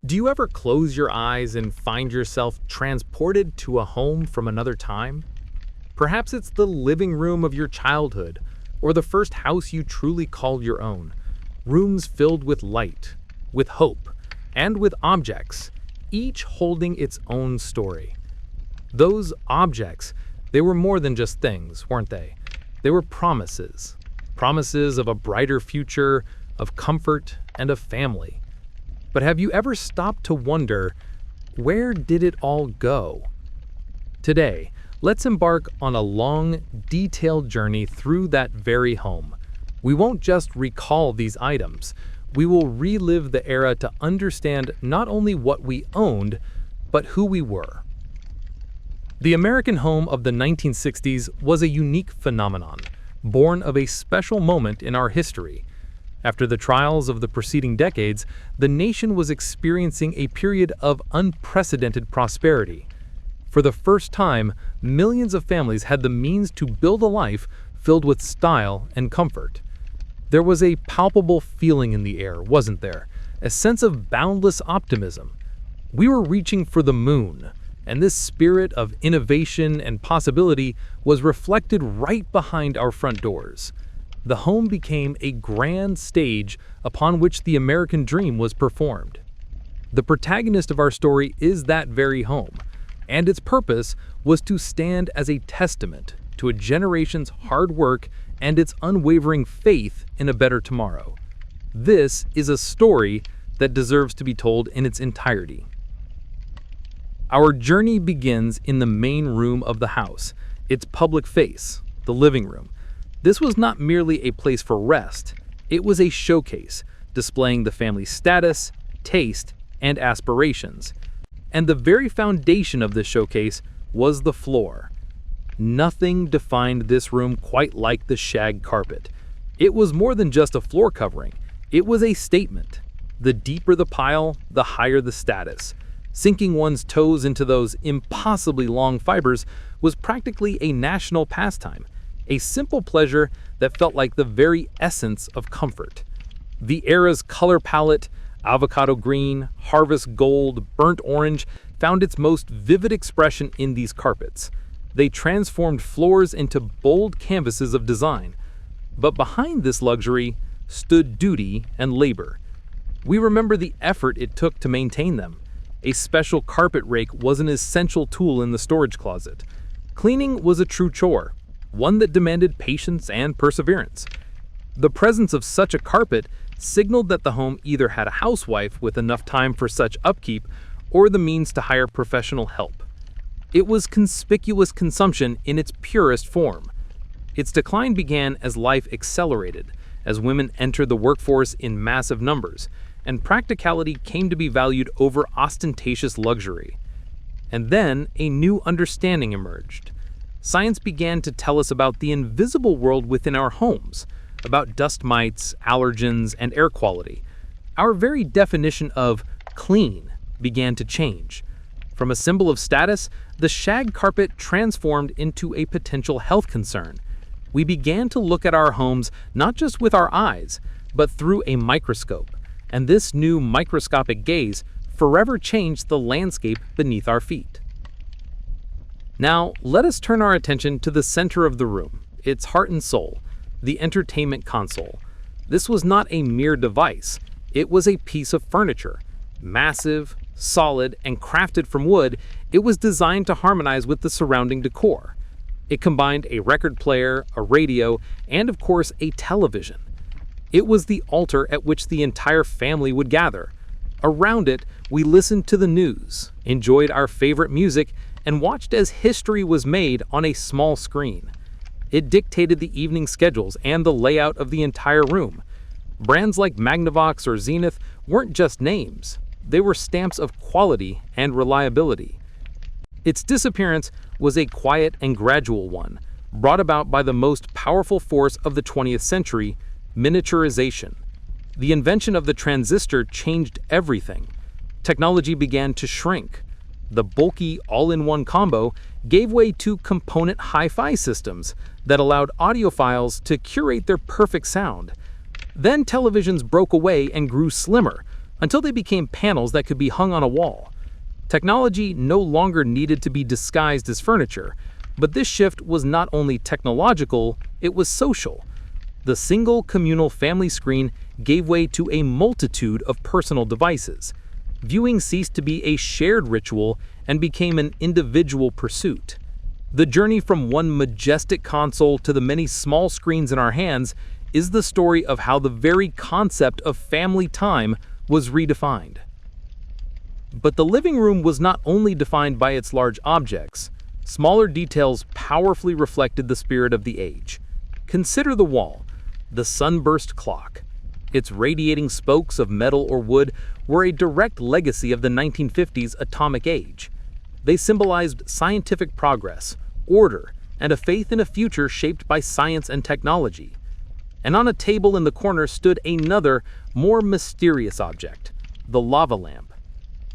Do you ever close your eyes and find yourself transported to a home from another time? Perhaps it's the living room of your childhood, or the first house you truly called your own. Rooms filled with light, with hope, and with objects, each holding its own story. Those objects, they were more than just things, weren't they? They were promises. Promises of a brighter future, of comfort, and of family. But have you ever stopped to wonder, where did it all go? Today, let's embark on a long, detailed journey through that very home. We won't just recall these items. We will relive the era to understand not only what we owned, but who we were. The American home of the 1960s was a unique phenomenon, born of a special moment in our history. After the trials of the preceding decades, the nation was experiencing a period of unprecedented prosperity. For the first time, millions of families had the means to build a life filled with style and comfort. There was a palpable feeling in the air, wasn't there? A sense of boundless optimism. We were reaching for the moon, and this spirit of innovation and possibility was reflected right behind our front doors. The home became a grand stage upon which the American dream was performed. The protagonist of our story is that very home, and its purpose was to stand as a testament to a generation's hard work and its unwavering faith in a better tomorrow. This is a story that deserves to be told in its entirety. Our journey begins in the main room of the house, its public face, the living room. This was not merely a place for rest, it was a showcase, displaying the family's status, taste, and aspirations. And the very foundation of this showcase was the floor. Nothing defined this room quite like the shag carpet. It was more than just a floor covering, it was a statement. The deeper the pile, the higher the status. Sinking one's toes into those impossibly long fibers was practically a national pastime, a simple pleasure that felt like the very essence of comfort. The era's color palette, avocado green, harvest gold, burnt orange, found its most vivid expression in these carpets. They transformed floors into bold canvases of design. But behind this luxury stood duty and labor. We remember the effort it took to maintain them. A special carpet rake was an essential tool in the storage closet. Cleaning was a true chore, one that demanded patience and perseverance. The presence of such a carpet signaled that the home either had a housewife with enough time for such upkeep or the means to hire professional help. It was conspicuous consumption in its purest form. Its decline began as life accelerated, as women entered the workforce in massive numbers, and practicality came to be valued over ostentatious luxury. And then a new understanding emerged. Science began to tell us about the invisible world within our homes, about dust mites, allergens, and air quality. Our very definition of clean began to change. From a symbol of status, the shag carpet transformed into a potential health concern. We began to look at our homes not just with our eyes, but through a microscope. And this new microscopic gaze forever changed the landscape beneath our feet. Now, let us turn our attention to the center of the room, its heart and soul, the entertainment console. This was not a mere device, it was a piece of furniture. Massive, solid, and crafted from wood, it was designed to harmonize with the surrounding decor. It combined a record player, a radio, and of course a television. It was the altar at which the entire family would gather. Around it, we listened to the news, enjoyed our favorite music, and watched as history was made on a small screen. It dictated the evening schedules and the layout of the entire room. Brands like Magnavox or Zenith weren't just names, they were stamps of quality and reliability. Its disappearance was a quiet and gradual one, brought about by the most powerful force of the 20th century, miniaturization. The invention of the transistor changed everything. Technology began to shrink. The bulky all-in-one combo gave way to component hi-fi systems that allowed audiophiles to curate their perfect sound. Then televisions broke away and grew slimmer, until they became panels that could be hung on a wall. Technology no longer needed to be disguised as furniture, but this shift was not only technological, it was social. The single communal family screen gave way to a multitude of personal devices. Viewing ceased to be a shared ritual and became an individual pursuit. The journey from one majestic console to the many small screens in our hands is the story of how the very concept of family time was redefined. But the living room was not only defined by its large objects. Smaller details powerfully reflected the spirit of the age. Consider the wall, the sunburst clock. Its radiating spokes of metal or wood were a direct legacy of the 1950s atomic age. They symbolized scientific progress, order, and a faith in a future shaped by science and technology. And on a table in the corner stood another, more mysterious object, the lava lamp.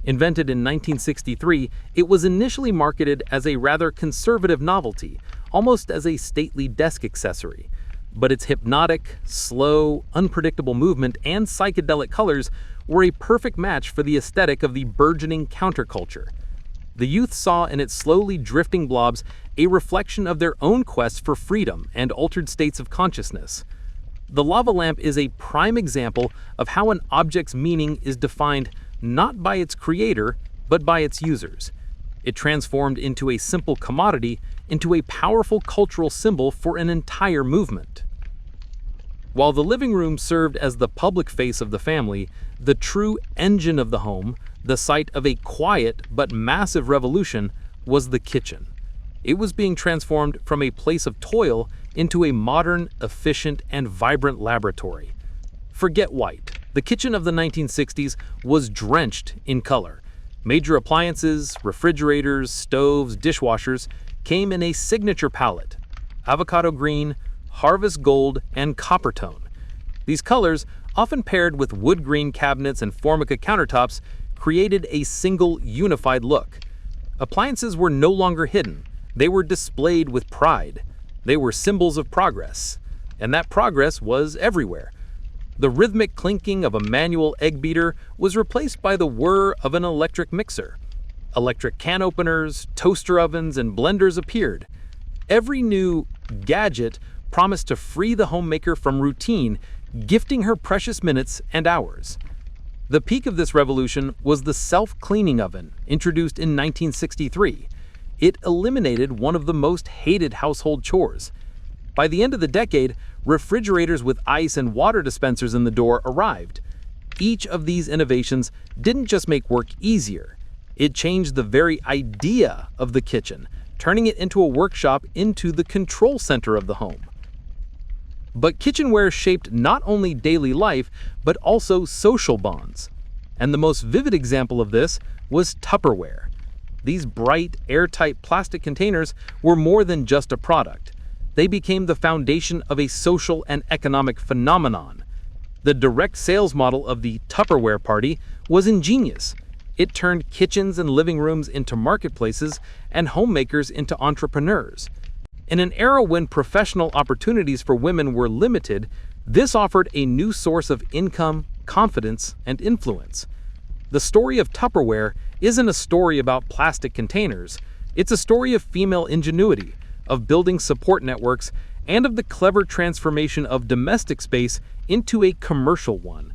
Invented in 1963, it was initially marketed as a rather conservative novelty, almost as a stately desk accessory. But its hypnotic, slow, unpredictable movement and psychedelic colors were a perfect match for the aesthetic of the burgeoning counterculture. The youth saw in its slowly drifting blobs a reflection of their own quest for freedom and altered states of consciousness. The lava lamp is a prime example of how an object's meaning is defined not by its creator, but by its users. It transformed into a simple commodity into a powerful cultural symbol for an entire movement. While the living room served as the public face of the family, the true engine of the home, the site of a quiet but massive revolution, was the kitchen. It was being transformed from a place of toil into a modern, efficient, and vibrant laboratory. Forget white. The kitchen of the 1960s was drenched in color. Major appliances, refrigerators, stoves, dishwashers came in a signature palette: avocado green, harvest gold, and copper tone. These colors, often paired with wood green cabinets and formica countertops, created a single unified look. Appliances were no longer hidden. They were displayed with pride. They were symbols of progress, and that progress was everywhere. The rhythmic clinking of a manual egg beater was replaced by the whir of an electric mixer. Electric can openers, toaster ovens, and blenders appeared. Every new gadget promised to free the homemaker from routine, gifting her precious minutes and hours. The peak of this revolution was the self-cleaning oven, introduced in 1963. It eliminated one of the most hated household chores. By the end of the decade, refrigerators with ice and water dispensers in the door arrived. Each of these innovations didn't just make work easier. It changed the very idea of the kitchen, turning it into a workshop into the control center of the home. But kitchenware shaped not only daily life, but also social bonds. And the most vivid example of this was Tupperware. These bright, airtight plastic containers were more than just a product. They became the foundation of a social and economic phenomenon. The direct sales model of the Tupperware party was ingenious. It turned kitchens and living rooms into marketplaces and homemakers into entrepreneurs. In an era when professional opportunities for women were limited, this offered a new source of income, confidence, and influence. The story of Tupperware isn't a story about plastic containers. It's a story of female ingenuity, of building support networks, and of the clever transformation of domestic space into a commercial one.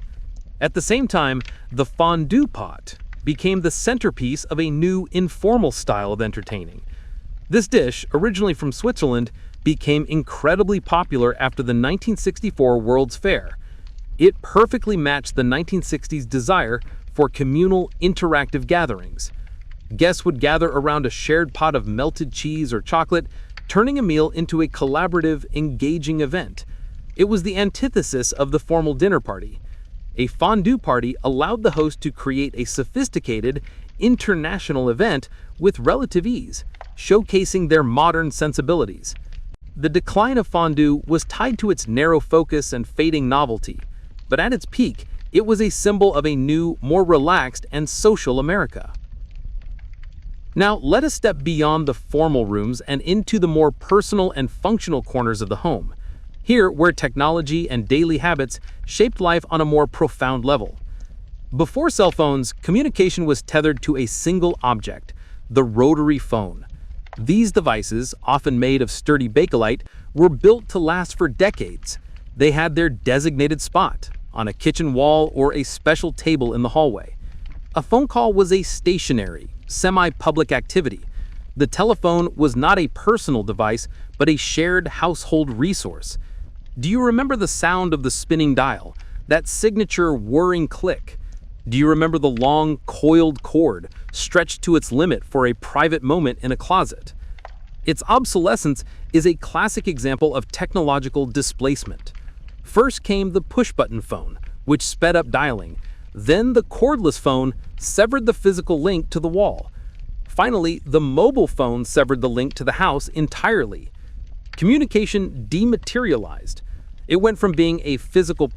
At the same time, the fondue pot became the centerpiece of a new informal style of entertaining. This dish, originally from Switzerland, became incredibly popular after the 1964 World's Fair. It perfectly matched the 1960s desire for communal, interactive gatherings. Guests would gather around a shared pot of melted cheese or chocolate, turning a meal into a collaborative, engaging event. It was the antithesis of the formal dinner party. A fondue party allowed the host to create a sophisticated, international event with relative ease, showcasing their modern sensibilities. The decline of fondue was tied to its narrow focus and fading novelty, but at its peak, it was a symbol of a new, more relaxed and social America. Now, let us step beyond the formal rooms and into the more personal and functional corners of the home. Here, where technology and daily habits shaped life on a more profound level. Before cell phones, communication was tethered to a single object, the rotary phone. These devices, often made of sturdy bakelite, were built to last for decades. They had their designated spot, on a kitchen wall or a special table in the hallway. A phone call was a stationary, semi-public activity. The telephone was not a personal device, but a shared household resource. Do you remember the sound of the spinning dial, that signature whirring click? Do you remember the long, coiled cord stretched to its limit for a private moment in a closet? Its obsolescence is a classic example of technological displacement. First came the push-button phone, which sped up dialing. Then the cordless phone severed the physical link to the wall. Finally, the mobile phone severed the link to the house entirely. Communication dematerialized. It went from being a physical